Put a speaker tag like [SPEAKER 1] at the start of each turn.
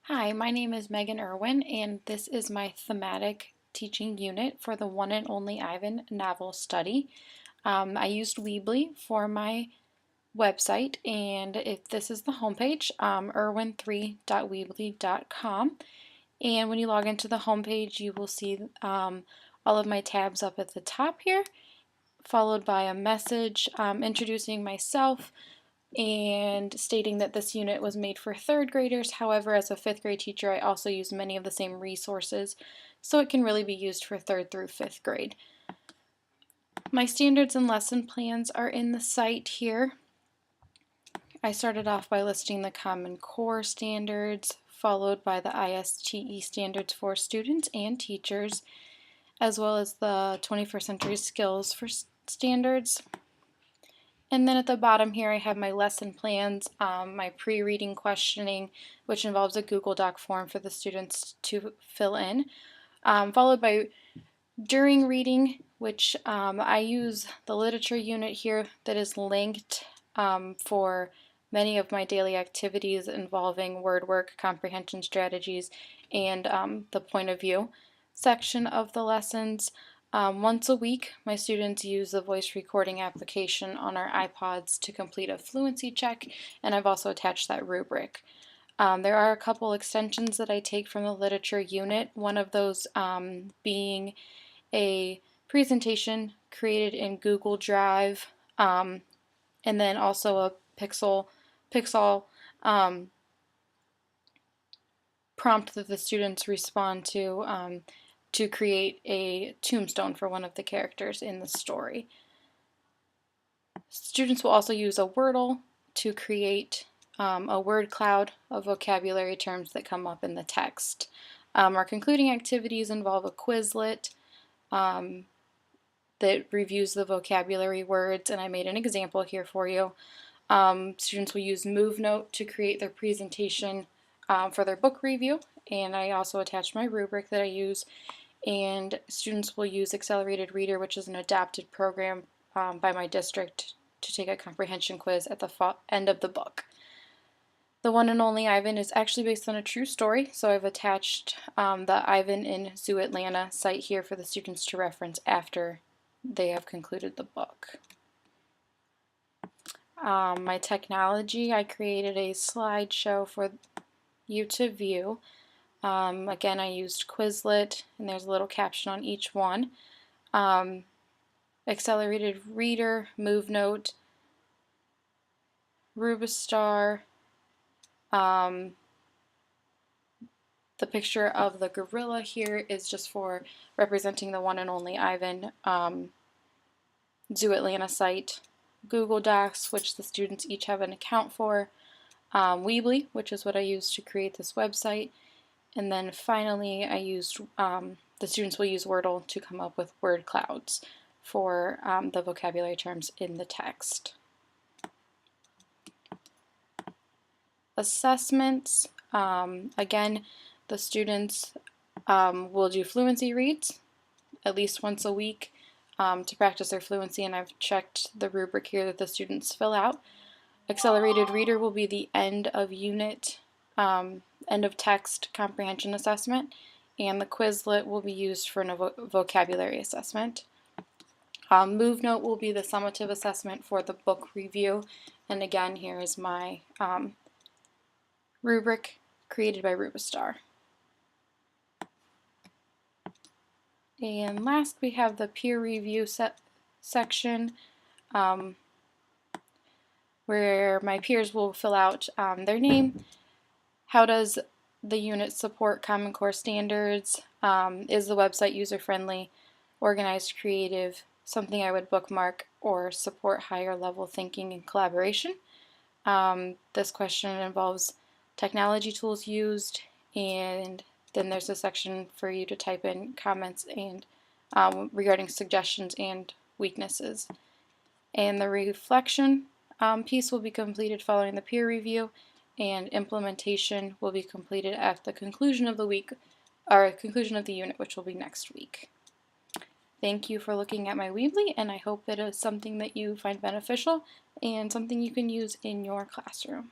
[SPEAKER 1] Hi, my name is Megan Irwin, and this is my thematic teaching unit for the One and Only Ivan novel study. I used Weebly for my website, and if this is the homepage, irwin3.weebly.com. And when you log into the homepage, you will see all of my tabs up at the top here, followed by a message introducing myself and stating that this unit was made for third graders. However, as a fifth grade teacher, I also use many of the same resources, so it can really be used for third through fifth grade. My standards and lesson plans are in the site here. I started off by listing the Common Core standards, followed by the ISTE standards for students and teachers, as well as the 21st Century Skills for standards. And then at the bottom here I have my lesson plans, my pre-reading questioning, which involves a Google Doc form for the students to fill in, followed by during reading, which I use the literature unit here that is linked for many of my daily activities involving word work, comprehension strategies, and the point of view section of the lessons. Once a week, my students use the voice recording application on our iPods to complete a fluency check, and I've also attached that rubric. There are a couple extensions that I take from the literature unit, one of those being a presentation created in Google Drive, and then also a Pixel prompt that the students respond to create a tombstone for one of the characters in the story. Students will also use a Wordle to create a word cloud of vocabulary terms that come up in the text. Our concluding activities involve a Quizlet that reviews the vocabulary words, and I made an example here for you. Students will use MoveNote to create their presentation for their book review, and I also attached my rubric that I use. And students will use Accelerated Reader, which is an adapted program by my district to take a comprehension quiz at the end of the book. The One and Only Ivan is actually based on a true story, so I've attached the Ivan in Zoo Atlanta site here for the students to reference after they have concluded the book. My technology, I created a slideshow for you to view. Again, I used Quizlet, and there's a little caption on each one. Accelerated Reader, MoveNote, Rubistar. The picture of the gorilla here is just for representing the One and Only Ivan Zoo Atlanta site. Google Docs, which the students each have an account for. Weebly, which is what I used to create this website. And then finally, I used, the students will use Wordle to come up with word clouds for the vocabulary terms in the text. Assessments, again, the students will do fluency reads at least once a week to practice their fluency, and I've checked the rubric here that the students fill out. Accelerated Reader will be the end of unit end of text comprehension assessment, and the Quizlet will be used for a vocabulary assessment. MoveNote will be the summative assessment for the book review, and again, here is my rubric created by Rubistar. And last, we have the peer review section where my peers will fill out their name. How does the unit support Common Core standards? Is the website user-friendly, organized, creative, something I would bookmark, or support higher level thinking and collaboration? This question involves technology tools used, and then there's a section for you to type in comments and regarding suggestions and weaknesses. And the reflection piece will be completed following the peer review, and implementation will be completed at the conclusion of the week, or conclusion of the unit, which will be next week. Thank you for looking at my Weebly, and I hope it is something that you find beneficial and something you can use in your classroom.